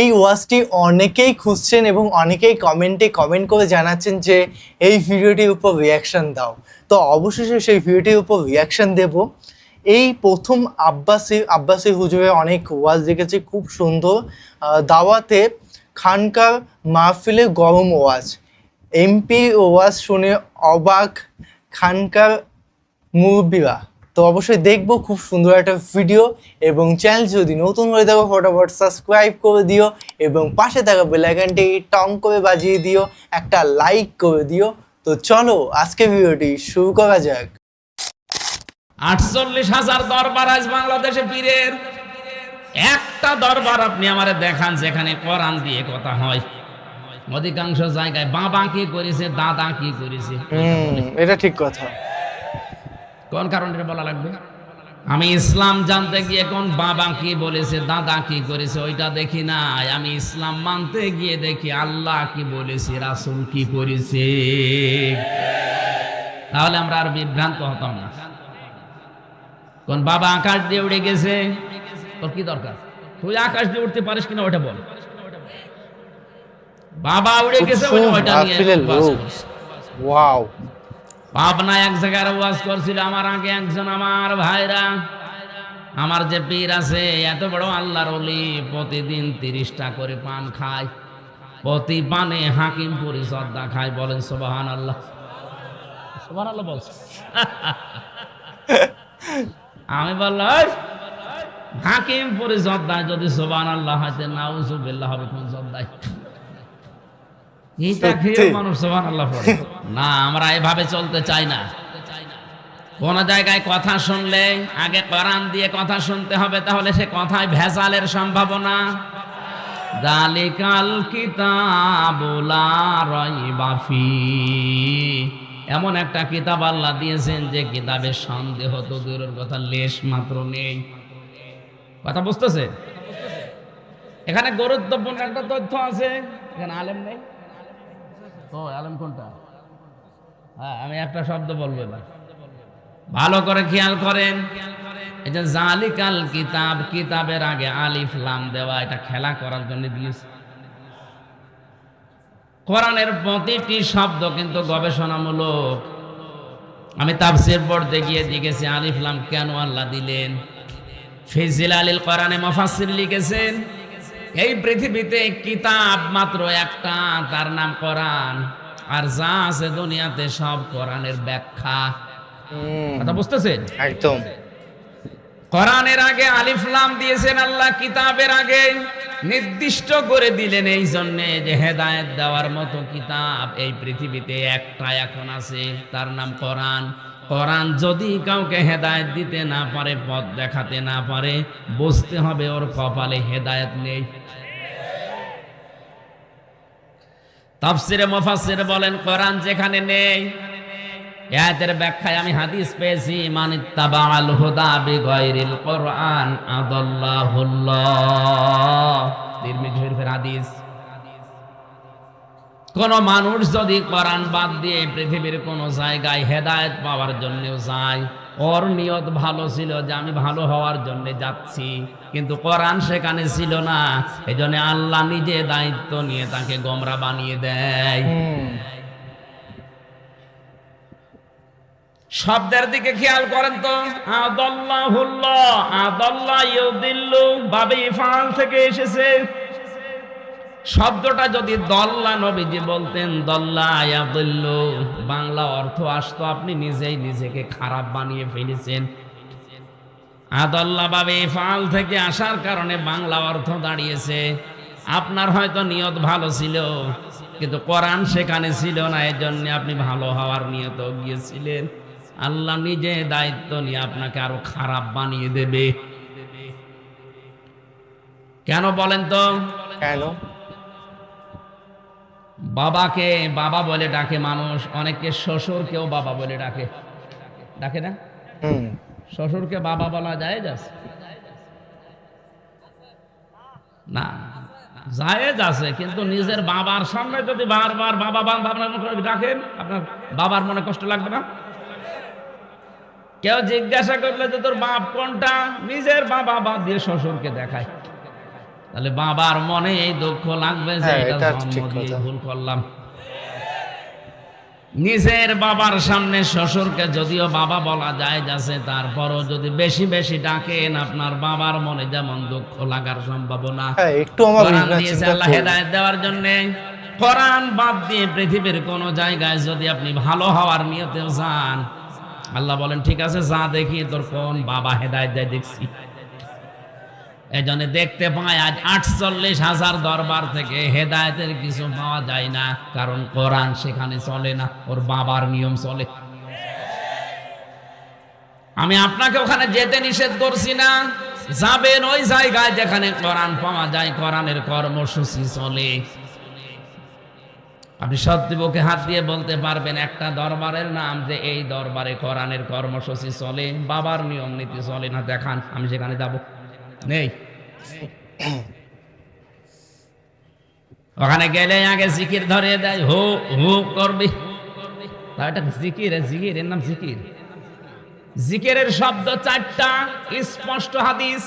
এই ওয়াজটি অনেকেই খুঁজছেন এবং অনেকেই কমেন্ট করে জানাচ্ছেন যে এই ভিডিওটির উপর রিয়াকশন দাও। তো অবশেষে সেই ভিডিওটির উপর রিয়াকশন দেব। এই প্রথম আব্বাসী হুজুরের অনেক ওয়াজ দেখেছি, খুব সুন্দর। দাওয়াতে খানকার মাহফিলে গরম ওয়াজ, এমপি ওয়াজ শুনে অবাক খানকার মুরব্বীরা। তো অবশ্যই দেখবো, খুব সুন্দর একটা ভিডিও। এবং চ্যানেল যদি নতুন হয়ে থাকো ফটাফট সাবস্ক্রাইব করে দিও এবং পাশে থাকা বেল আইকনটি টং করে বাজিয়ে দিও, একটা লাইক করে দিও। তো চলো আজকে ভিডিওটি শুরু করা যাক। 48,000 দরবার আজ বাংলাদেশে পীরের। একটা দরবার আপনি আমারে দেখান যেখানে কোরআন দিয়ে কথা হয়। অধিকাংশ জায়গায় বাবা কি করেছে, দাদা কি করেছে। এটা ঠিক কথা। কোন কারণে বলা লাগবে? আমি ইসলাম জানতে গিয়ে কোন বাবা কি বলেছে, দাদা কি করেছে ওইটা দেখি না। আমি ইসলাম মানতে গিয়ে দেখি আল্লাহ কি বলেছে, রাসূল কি করেছে। তাহলে আমরা আর বিভ্রান্ত হতাম না। কোন বাবা আকাশ দিয়ে উড়ে গেছে, তোর কি দরকার? তুই আকাশ দিয়ে উঠতে পারিস কিনা ওটা বল। বাবা উড়ে গেছে ওইটা নিয়ে ওয়াও। পাবনা এক জায়গায় ওয়াজ করছিল আমার আগে একজন আমার ভাইরা। আমার যে পীর আছে এত বড় আল্লাহর ওলি, প্রতিদিন 30টা করে পান খায়, প্রতি পানে হাকিমপুরি জর্দা খায়। বলেন সুবহানাল্লাহ। সুবহানাল্লাহ বলছে। আমি বললাম হাকিমপুরি জর্দায় যদি সুবহানাল্লাহ হইতে নাউজুবিল্লাহ হবে কোন জর্দায়? এইটা খেয়ে মানুষ সুবহানাল্লাহ পড়ে না। আমরা এভাবে চলতে চাই না। কোন জায়গায় কথা শুনলে আগে কোরআন দিয়ে কথা শুনতে হবে, তাহলে সে কথায় ভেজালের সম্ভাবনা। যালিকাল কিতাবু লা রাইবা ফি, এমন একটা কিতাব আল্লাহ দিয়েছেন যে কিতাবে সন্দেহ তো দূরের কথা লেশ মাত্র নেই। কথা বুঝতেছে? এখানে গুরুত্বপূর্ণ একটা তথ্য আছে। এখানে আলেম নেই। ও আলেম কোনটা? হ্যাঁ, আমি একটা শব্দ বলবো এবার, ভালো করে খেয়াল করেন। এই যে জালিকাল কিতাব, কিতাবের আগে আলিফ লাম দেওয়া, এটা খেলা করার জন্য দিয়েছে। কোরআনের প্রতিটি শব্দ কিন্তু গবেষণামূলক। আমি তাফসীর পড়তে গিয়ে দেখেছি আলিফ লাম কেন আল্লাহ দিলেন। ফিজিলালিল কোরআনে মুফাসসির লিখেছেন এই পৃথিবীতে কিতাব মাত্র একটা, তার নাম কোরআন। আর যা আছে দুনিয়াতে সব কোরআনের ব্যাখ্যা। কথা বুঝতেছেন? একদম। কোরআনের আগে আলিফ লাম দিয়েছেন আল্লাহ, কিতাবের আগে নির্দিষ্ট করে দিলেন এই জন্যে যে হেদায়েত দেওয়ার মতো কিতাব এই পৃথিবীতে একটা এখন আছে, তার নাম কোরআন। কোরআন যদি কাউকে হেদায়েত দিতে না পারে, পথ দেখাতে না পারে, বুঝতে হবে ওর কপালে হেদায়েত নেই। তাফসীরে মুফাসসির বলেন কোরআন যেখানে নেই, আয়াতের ব্যাখ্যায় আমি হাদিস পেয়েছি, মানিত্তাবাআল হুদা বিগাইরিল কোরআন আদাল্লাহুল্লাহ। তিরমিজি শরীফের হাদিস। কোন মানুষ যদি কোরআন বাদ দিয়ে পৃথিবীর কোন জায়গায় হেদায়েত পাওয়ার জন্য যায়, ওর নিয়ত ভালো ছিল যে আমি ভালো হওয়ার জন্য যাচ্ছি, কিন্তু কোরআন সেখানে ছিল না, এজন্য আল্লাহ নিজে দায়িত্ব নিয়ে তাকে গোমরা বানিয়ে দেয়। শব্দের দিকে খেয়াল করেন তো, আদাল্লাহুল্লাহ, আদাল্লাহ ইউদিল্লু বাবে ইফআল থেকে এসেছে। শব্দটা যদি দল্লা নবীজি বলতেন দল্লা ইয়াদিল্লু, বাংলা অর্থ আসতো আপনি নিজেই নিজেকে খারাপ বানিয়ে ফেলেছেন। আদাল্লা বাবে ইফআল থেকে আসার কারণে বাংলা অর্থ দাঁড়িয়েছে আপনার হয়তো নিয়ত ভালো ছিল, কিন্তু কোরআন সেখানে ছিল না, এজন্য আপনি ভালো হওয়ার নিয়ত গিয়েছিলেন। আল্লাহ নিজে দায়িত্ব নিয়ে আপনাকে আরো খারাপ বানিয়ে দেবে। কেন বলেন তো? কেন? বাবাকে বাবা বলে ডাকে মানুষ, অনেকে শ্বশুরকেও বাবা বলে ডাকে, ডাকে না? শ্বশুরকে বাবা বলা জায়েজ আছে না? জায়েজ আছে, কিন্তু নিজের বাবার সামনে যদি বারবার বাবা ডাকেন, আপনার বাবার মনে কষ্ট লাগবে না? কেউ জিজ্ঞাসা করলে যে তোর বাপ কোনটা, নিজের বাবা বাদ দিয়ে শ্বশুরকে দেখায়। তাহলে বাবার মনে এই দুঃখ লাগবে যে হ্যাঁ, এটা এটা জন্ম ঠিক দিয়ে কথা। ভুল করলাম। নিজের বাবার সামনে শ্বশুরকে যদিও বাবা বলা যায় যাচ্ছে, তারপরও যদি বেশি বেশি ডাকেন আপনার বাবার মনে যেমন দুঃখ লাগার সম্ভাবনা। হ্যাঁ, একটু আমার কোরআন বিবেচনা দিয়েছে আল্লাহ করুন। হেদায়েত দেওয়ার জন্য। কোরআন বাদ দিয়ে পৃথিবীর কোন জায়গায় যদি আপনি ভালো হওয়ার নিয়তে যান, আল্লাহ বলেন ঠিক আছে যা, দেখি তোর কোন বাবা হেদায়েত দেয় দেখছি। এই জন্য দেখতে পাই আজ 48,000 দরবার থেকে হেদায়েতের কিছু পাওয়া যায় না, কারণ কোরআন সেখানে চলে না, ওর বাবার নিয়ম চলে। আমি আপনাকে ওখানে যেতে নিষেধ করছি না, যাবেন ওই জায়গায় যেখানে কোরআন পাওয়া যায়, কোরআনের কর্মসূচি চলে। আপনি সত্যি বুকে হাত দিয়ে বলতে পারবেন একটা দরবারের নাম যে এই দরবারে কোরআনের কর্মসূচি চলে, বাবার নিয়ম নীতি চলে না? দেখান, আমি সেখানে যাব। নেই। ওখানে গেলে আগে জিকির ধরে দেয়, হু হু করবি। এটা জিকির, জিকিরের নাম জিকির। জিকিরের শব্দ 4টা, স্পষ্ট হাদিস।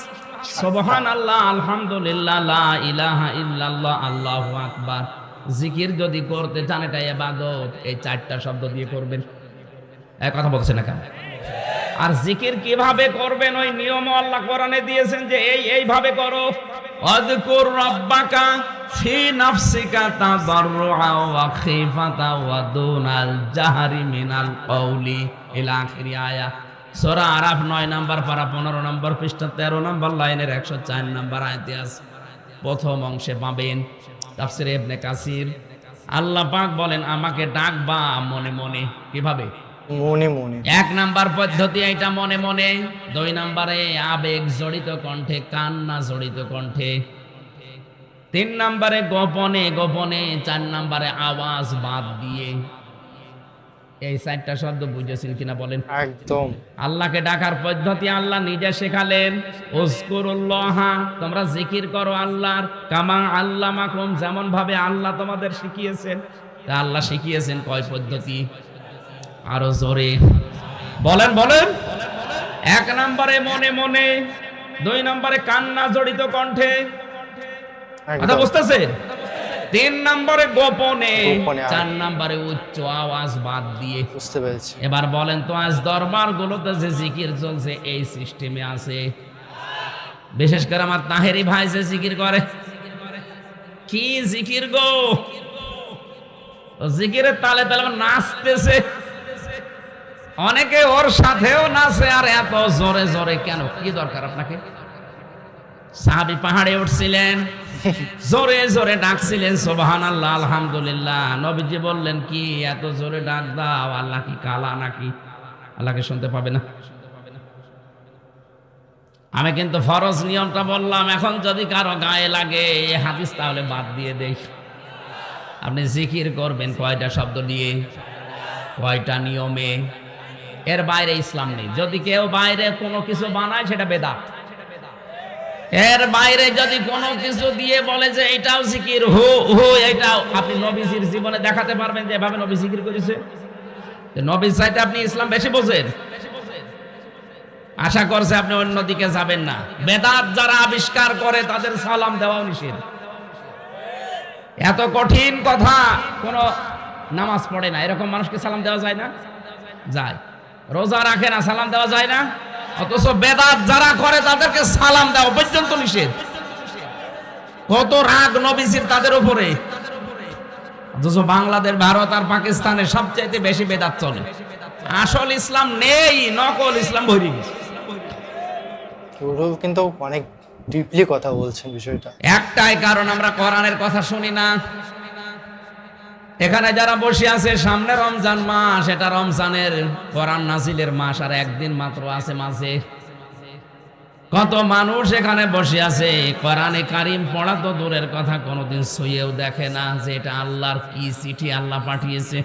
সুবহানাল্লাহ, আলহামদুলিল্লাহ, লা ইলাহা ইল্লাল্লাহ, আল্লাহু আকবার। জিকির যদি করতে চান এটা ইবাদত, এই 4টা শব্দ দিয়ে করবেন। এক কথা বলছেন না কেন? আর জিকির কিভাবে করবেন ওই নিয়ম আল্লাহ কোরআনে দিয়েছেন যে এইভাবে করো। আযকুর রাব্বাকা ফি নাফসিকা তাদাররুআ ওয়া খিফাতা ওয়া দুনাল জাহরি মিনাল কওলি ইলা আখিরি আয়া। সূরা আরাফ 9 নম্বর পারা 15 নম্বর পৃষ্ঠা 13 নম্বর লাইনের 104 নম্বর আয়াতে আছে। প্রথম অংশে পাবেন তাফসীরে ইবনে কাসির। আল্লাহ পাক বলেন আমাকে ডাকবা মনে মনে। কিভাবে? মনে মনে। 1 নাম্বার পদ্ধতি এটা মনে মনে। 2 নম্বরে আবেগ জড়িত কণ্ঠে, কান্না জড়িত কণ্ঠে। 3 নম্বরে গোপনে গোপনে। 4 নম্বরে আওয়াজ বাদ দিয়ে। এই 4টা শব্দ বুঝেছেন কিনা বলেন? একদম। আল্লাহকে ডাকার পদ্ধতি আল্লাহ নিজে শেখালেন। উযকুরুল্লাহ, তোমরা জিকির করো আল্লাহর, কামা আল্লামাকুম, যেমন ভাবে আল্লাহ তোমাদের শিখিয়েছেন। তা আল্লাহ শিখিয়েছেন কয় পদ্ধতি? আরো জোরে বলেন বলেন। 1 নম্বরে মনে মনে, 2 নম্বরে কান্না জড়িত কণ্ঠে, কথা বুঝতেছে? 3 নম্বরে গোপনে, 4 নম্বরে উচ্চ আওয়াজ বাদ দিয়ে। বুঝতে পেরেছি। এবার বলেন তো আজ দরবার গুলোতে যে জিকির চলছে এই সিস্টেমে আছে? বিশেষ করে আমার তাহেরি ভাই যে জিকির করে, কি জিকির গো! জিকিরের তালে তালে নাচতেছে, অনেকে ওর সাথেও নাচে। আর এত জোরে জোরে কেন? কি দরকার আপনাকে? সাহাবী পাহাড়ে উঠছিলেন, জোরে জোরে ডাকছিলেন সুবহানাল্লাহ, আলহামদুলিল্লাহ। নবীজি বললেন কি এত জোরে ডাক দাও, আল্লাহ কি কালা নাকি? আল্লাহকে শুনতে পাবে না? আমি কিন্তু ফরজ নিয়মটা বললাম, এখন যদি কারো গায়ে লাগে এই হাদিস তাহলে বাদ দিয়ে দেই। আপনি জিকির করবেন কয়টা শব্দ দিয়ে, কয়টা নিয়মে, এর বাইরে ইসলাম নেই। যদি কেউ বাইরে কোনো কিছু বানায় সেটা বেদাত। এর বাইরে যদি কোনো কিছু দিয়ে বলে যে এটাও জিকির, হু হু এটাও, আপনি নবীজির জীবনে দেখাতে পারবেন যে এভাবে নবী জিকির করেছে? নবীর চাইতে আপনি ইসলাম বেশি বোঝেন, আশা করছে আপনি অন্যদিকে যাবেন না। বেদাত যারা আবিষ্কার করে তাদের সালাম দেওয়াও নিষেধ। এত কঠিন কথা, কোন নামাজ পড়ে না এরকম মানুষকে সালাম দেওয়া যায় না? যায়। রোজা রাখে না, সালাম দেওয়া যায় না? অথচ বেদাত যারা করে তাদেরকে সালাম দেওয়া পর্যন্ত নিষেধ। কত রাগ নবীজির তাদের উপরে। অথচ বাংলাদেশ, ভারত আর পাকিস্তানে সবচাইতে বেশি বেদাত চলে। আসল ইসলাম নেই, নকল ইসলাম ভরে গেছে। কিন্তু অনেক ডিপলি কথা বলছেন বিষয়টা। একটাই কারণ, আমরা কোরআনের কথা শুনি না। এখানে যারা বসে আছে, সামনে রমজান মাস, এটা রমজানের কোরআন নাজিলের মাস, আর একদিন মাত্র আছে মাঝে। কত মানুষ এখানে বসে আছে, কোরআনে কারিম পড়া তো দূরের কথা, কোনোদিন ছুঁয়েও দেখে না যে এটা আল্লাহর কি চিঠি আল্লাহ পাঠিয়েছে।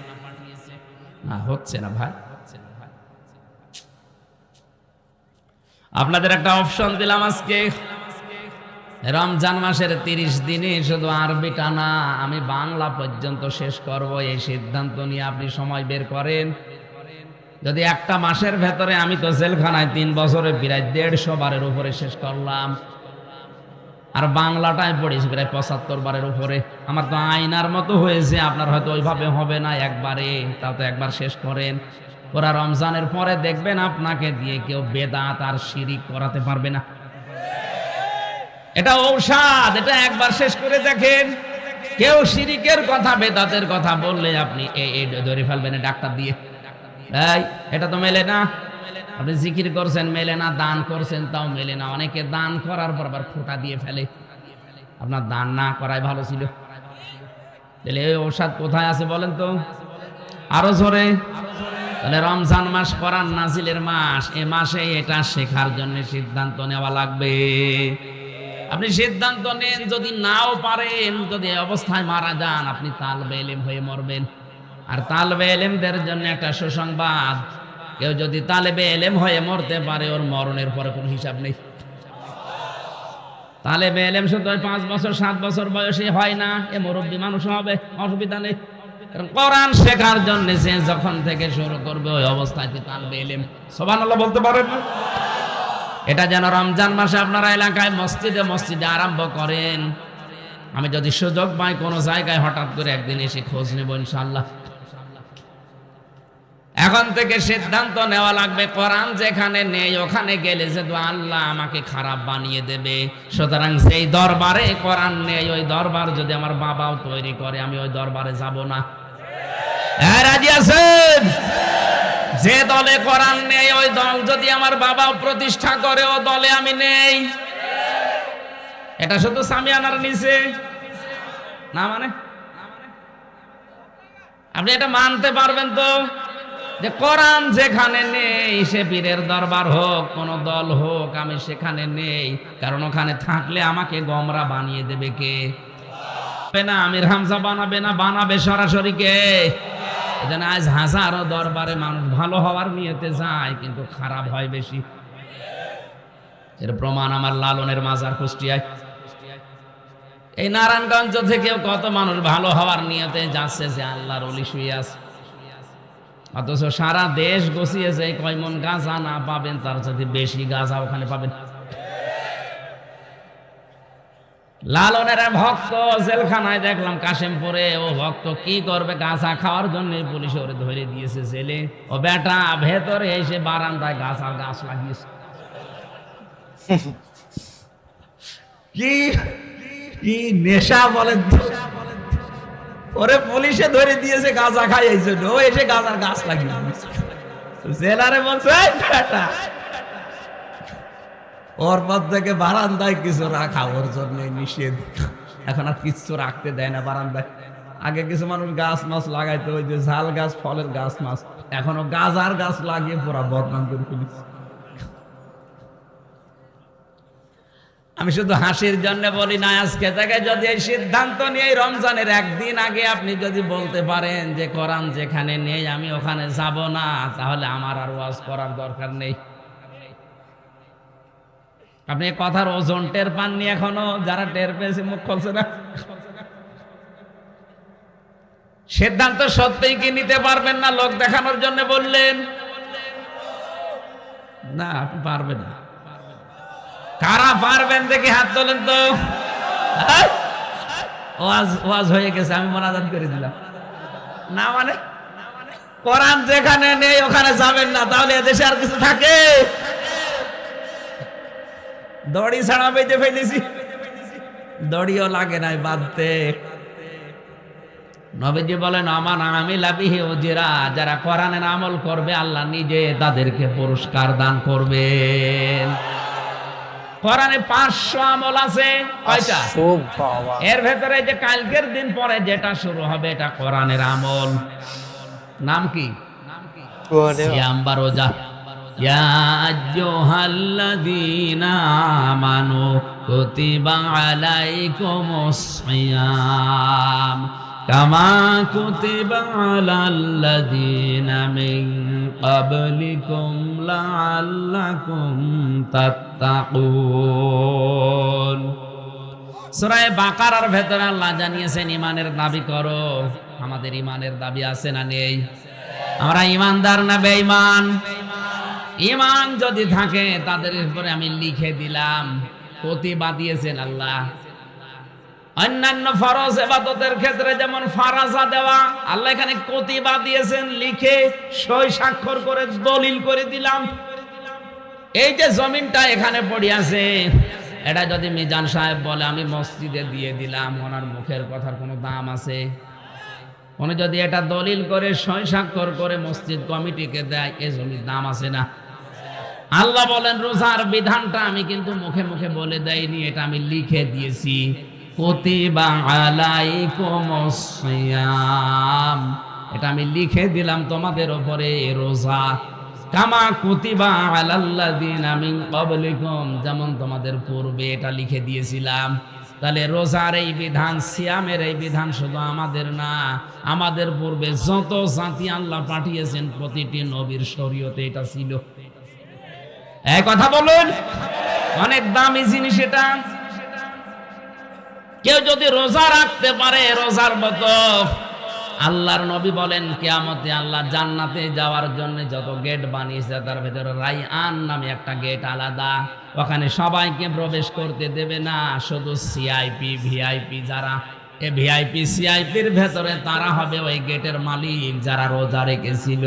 না, হচ্ছে না ভাই। আপনাদের একটা অপশন দিলাম আজকে, রমজান মাসের 30 দিনে শুধু আরবিটা না, আমি বাংলা পর্যন্ত শেষ করব, এই সিদ্ধান্ত নিয়ে আপনি সময় বের করেন। যদি একটা মাসের ভেতরে, আমি তো জেলখানায় 3 বছরে প্রায় 150 বারের উপরে শেষ করলাম। আর বাংলাটায় পড়েছি প্রায় 75 বারের উপরে। আমার তো আয়নার মতো হয়েছে, আপনার হয়তো ওইভাবে হবে না একবারে, তাও তো একবার শেষ করেন। ওরা রমজানের পরে দেখবেন আপনাকে দিয়ে কেউ বেদাত আর শিরিক করাতে পারবে না। এটা ঔষধ, এটা একবার শেষ করে দেখেন। কেউ শিরিকের কথা বেদাতের কথা বললে আপনি এই ধরে ফেলবেন ডাক্তার দিয়ে। এই এটা তো মেলে না, আপনি জিকির করছেন মেলে না, দান করছেন তাও মেলে না। অনেকে দান করার পর আবার ফোঁটা দিয়ে ফেলে। আপনার দান না করাই ভালো ছিল। তাহলে এই ঔষধ কোথায় আছে বলেন তো, আরো জোরে। তাহলে রমজান মাস কোরআন নাজিলের মাস, এ মাসে এটা শেখার জন্য সিদ্ধান্ত নেওয়া লাগবে। আপনি সিদ্ধান্ত নেন, যদি নাও পারেন, যদি অবস্থায় মারা যান, আপনি তালবে ইলম হয়ে মরবেন। আর তালবে ইলমদের জন্য একটা সুসংবাদ, কেউ যদি তালেবে ইলম হয়ে মরতে পারে, ওর মরণের পরে কোনো হিসাব নেই। তালেবে ইলম শুধু 5 বছর 7 বছর বয়সে হয় না, এ মুরব্বী মানুষ হবে, অসুবিধা নেই। কোরআন শেখার জন্য সে যখন থেকে শুরু করবে ওই অবস্থায় তালবে ইলম। সুবহানাল্লাহ বলতে পারেন না? এটা যেন রমজান মাসে আপনারা এলাকায় মসজিদে মসজিদে আরম্ভ করেন। আমি যদি সুযোগ পাই কোনো জায়গায় হঠাৎ করে একদিন এসে খোঁজ নেব ইনশাআল্লাহ। এখন থেকে সিদ্ধান্ত নেওয়া লাগবে, কোরআন যেখানে নেই ওখানে গেলে যে আল্লাহ আমাকে খারাপ বানিয়ে দেবে। সুতরাং সেই দরবারে কোরআন নেই, ওই দরবার যদি আমার বাবাও তৈরি করে, আমি ওই দরবারে যাব না। রাজি আছেন? যে দলে কোরআন নেই, ওই দল যদি আমার বাবাও প্রতিষ্ঠা করে, ও দলে আমি নেই। এটা শুধু সামিয়ানার নিচে না, মানে আপনি এটা মানতে পারবেন তো, যে কোরআন যেখানে নেই, সে পীরের দরবার হোক, কোন দল হোক, আমি সেখানে নেই। কারণ ওখানে থাকলে আমাকে গমরা বানিয়ে দেবে কে? না আমির হামজা বানাবে না, বানাবে সরাসরি কে? এজন্য আজ হাজারো দরবারে মানুষ ভালো হওয়ার নিয়তে যায়, কিন্তু খারাপ হয় বেশি। এর প্রমাণ আমার লালনের মাজার কুষ্টিয়ায়। এই নারায়ণগঞ্জ থেকেও কত মানুষ ভালো হওয়ার নিয়তে যাচ্ছে, যে আল্লাহর ওলি শুয়ে আছে। অথচ সারা দেশ গছিয়েছে, কয় মন গাঁজা না পাবেন, তার সাথে বেশি গাঁজা ওখানে পাবেন। লালনের ভক্ত জেলখানায় দেখলাম কাশিমপুরে, ও ভক্ত কি করবে, গাঁজা খাওয়ার জন্য পুলিশ ওরে ধরে দিয়েছে জেলে। ও বেটা ভেতরে এসে বারান্দায় গাছ লাগিয়েছে। কি নেশা বলেন তো, ওরে পুলিশে ধরে দিয়েছে গাঁজা খাই, এই জন্য ও এসে গাঁজার গাছ লাগিয়ে জেলারে বলছে বেটা, ওর পর থেকে বারান্দায় কিছু রাখা ওর জন্য নিষেধ। এখন আর কিছু রাখতে দেয় না বারান্দায়। আগে কিছু মানুষ গাছ মাছ লাগাইতো, ওই যে ঝাল গাছ, ফলের গাছ মাছ, এখনো গাজার গাছ লাগিয়ে পুরা বদনাম করে ফেলিস। আমি শুধু হাসির জন্য বলি না, আজকে থেকে যদি এই সিদ্ধান্ত নিয়ে রমজানের একদিন আগে আপনি যদি বলতে পারেন যে কোরআন যেখানে নেই আমি ওখানে যাব না, তাহলে আমার আর ওয়াজ করার দরকার নেই। আপনি কথার ওজন টের পাননি এখনো? যারা টের পেয়েছে মুখ খুলছে না। সিদ্ধান্ত সত্যিই কি নিতে পারবেন না? লোক দেখানোর জন্য বললেন না, আপনি পারবেন না। কারা পারবেন দেখি হাত তোলেন তো। ওয়াজ হয়ে গেছে, আমি মোনাজাত করে দিলাম। না মানে কোরআন যেখানে নেই ওখানে যাবেন না, তাহলে এদেশে আর কিছু থাকে? দড়ি ছাড়া বেঁধে ফেলেছি, দড়িও লাগে নাই বাঁধতে। নবীজি বলেন আমান আমিলা বিহি উজরা, যারা কোরআনের আমল করবে আল্লাহ নিজে তাদেরকে পুরস্কার দান করবেন। কোরআনে 500 আমল আছে, কয়টা? এর ভেতরে যে কালকের দিন পরে যেটা শুরু হবে এটা কোরআনের আমল। নাম কি? সিয়াম বা রোজা। ইয়া আইয়ুহাল্লাযীনা আমানু কুতিবা আলাইকুমুস সিয়াম কামা কুতিবা আলাল্লাযীনা মিন ক্বাবলিকুম লাআল্লাকুম তাত্তাকুন। সূরা বাকারার ভেতরে আল্লাহ জানিয়েছেন ঈমানের দাবি করো। আমাদের ঈমানের দাবি আছে না নেই? আমরা ঈমানদার না বেঈমান? ঈমান যদি থাকে তাদের উপরে আমি লিখে দিলাম কতিবা দিয়েছেন আল্লাহ। অন্যান্য ফরজ ইবাদতের ক্ষেত্রে যেমন ফারাজা দেওয়া, আল্লাহ এখানে কতিবা দিয়েছেন, লিখে সই স্বাক্ষর করে দলিল করে দিলাম। এই যে জমিনটা এখানে পড়ে আছে, এটা যদি মিজান সাহেব বলে আমি মসজিদে দিয়ে দিলাম, ওনার মুখের কথার কোনো দাম আছে? উনি যদি এটা দলিল করে সই স্বাক্ষর করে মসজিদ কমিটিকে দেয়, এই জমির দাম আছে না? আল্লাহ বলেন রোজার বিধানটা আমি কিন্তু মুখে মুখে বলে দেইনি, এটা আমি লিখে দিয়েছি। কুতিবা আলাইকুমুস সিয়াম, এটা আমি লিখে দিলাম তোমাদের উপরে রোজা। কামা কুতিবা আলাল্লাযিনা মিন ক্বাবলিকুম, যেমন তোমাদের পূর্বে এটা লিখে দিয়েছিলাম। তাহলে রোজার এই বিধান, সিয়ামের এই বিধান শুধু আমাদের না, আমাদের পূর্বে যত জাতি আল্লাহ পাঠিয়েছেন প্রতিটি নবীর শরীয়তে এটা ছিল। এই কথা বলুন, অনেক দামি জিনিস এটা। কেউ যদি রোজা রাখতে পারে রোজার মতো, আল্লাহর নবী বলেন কিয়ামতে আল্লাহ জান্নাতে যাওয়ার জন্য যত গেট বানিয়েছে তার ভেতরে রাইয়ান নামে একটা গেট আলাদা, ওখানে সবাইকে প্রবেশ করতে দেবে না, শুধু সিআইপি ভিআইপি যারা, এই ভিআইপি সিআইপির ভেতরে তারা হবে ওই গেটের মালিক যারা রোজা রেখেছিল।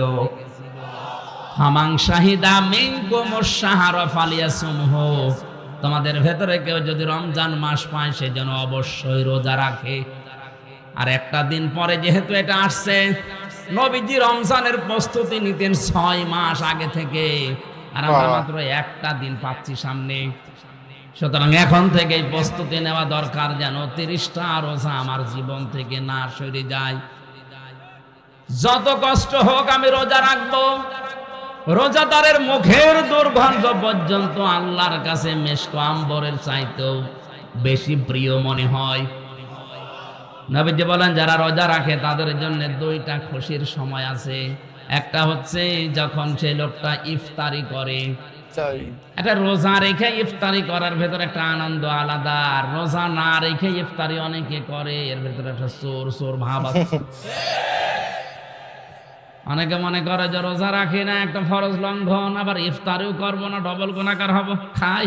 ফামান শাহিদা মিনকুমুশ শাহরা ফালিয়াসুমহু, তোমাদের ভেতরে কেউ যদি রমজান মাস পায় সে যেন অবশ্যই রোজা রাখে। আর একটা দিন পরে যেহেতু এটা আসছে, নবীজি রমজানের প্রস্তুতি নিতেন 6 মাস আগে থেকে, আর আমরা মাত্র একটা দিন পাচ্ছি সামনে। সুতরাং এখন থেকেই প্রস্তুতি নেওয়া দরকার যেন 30টা রোজা আমার জীবন থেকে না সরে যায়। যত কষ্ট হোক আমি রোজা রাখবো। রোজাদারের মুখের দুর্গন্ধ পর্যন্ত আল্লাহর কাছে মেশক আম্বরের চাইতেও বেশি প্রিয় মনে হয়। নবীজি বলেন যারা রোজা রাখে তাদের জন্য 2টা খুশির সময় আছে। একটা হচ্ছে যখন সেই লোকটা ইফতারি করে, একটা রোজা রেখে ইফতারি করার ভেতরে একটা আনন্দ আলাদা, আর রোজা না রেখে ইফতারি অনেকে করে, এর ভেতরে একটা চোর চোর ভাব আছে। অনেকে মনে করে যে রোজা রাখি না একটা ফরজ লঙ্ঘন, আবার ইফতারিও করবো না ডবল গুনাহগার হব, খাই।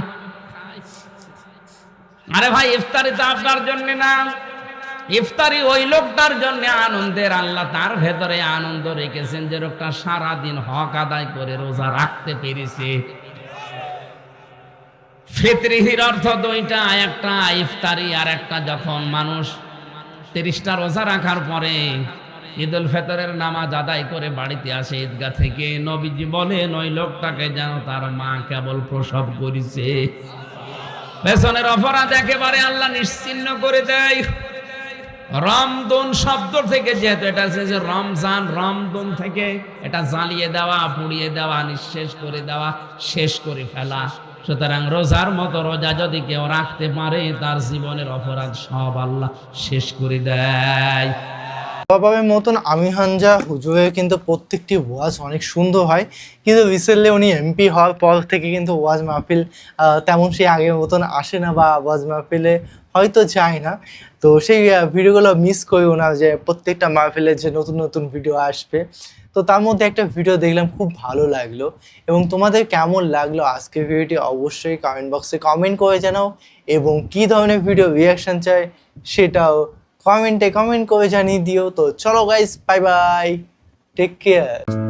আরে ভাই ইফতারি তো আপনার জন্য না, ইফতারি ওই লোকটার জন্য আনন্দের। আল্লাহ তার ভেতরে আনন্দ রেখেছেন যে লোকটা সারাদিন হক আদায় করে রোজা রাখতে পেরেছে। ফিতরির অর্থ 2টা, একটা ইফতারি আর একটা যখন মানুষ 30টা রোজা রাখার পরে ঈদুল ফিতরের নামাজ আদায় করে বাড়িতে আসে ঈদগাহ থেকে, নবীজি বলেন ওই লোকটাকে যেন তার মা কেবল প্রসব করেছে। পেছনের অপরাধ একেবারে আল্লাহ নিশ্চিহ্ন করে দেয়। রমদন শব্দ থেকে, যেহেতু এটা যে রমজান, রমদন থেকে এটা জ্বালিয়ে দেওয়া, পুড়িয়ে দেওয়া, নিঃশেষ করে দেওয়া, শেষ করে ফেলা। সুতরাং রোজার মতো রোজা যদি কেউ রাখতে পারে তার জীবনের অপরাধ সব আল্লাহ শেষ করে দেয়। বাবার মতন আমি হানজা হুজুরের কিন্তু প্রত্যেকটি ওয়াজ অনেক সুন্দর হয়, কিন্তু রিসেন্টলি উনি এমপি হওয়ার পর থেকে কিন্তু ওয়াজ মাহফিল তেমন সেই আগের মতন আসে না, বা ওয়াজ মাহফিলে হয়তো যায় না। তো সেই ভিডিওগুলো মিস করিও না, যে প্রত্যেকটা মাহফিলের যে নতুন নতুন ভিডিও আসবে। তো তার মধ্যে একটা ভিডিও দেখলাম, খুব ভালো লাগলো। এবং তোমাদের কেমন লাগলো আজকের ভিডিওটি অবশ্যই কমেন্ট বক্সে কমেন্ট করে জানাও, এবং কী ধরনের ভিডিও রিয়াকশান চাই সেটাও কমেন্টে কমেন্ট করে জানিয়ে দিও। তো চলো guys, bye bye, take care.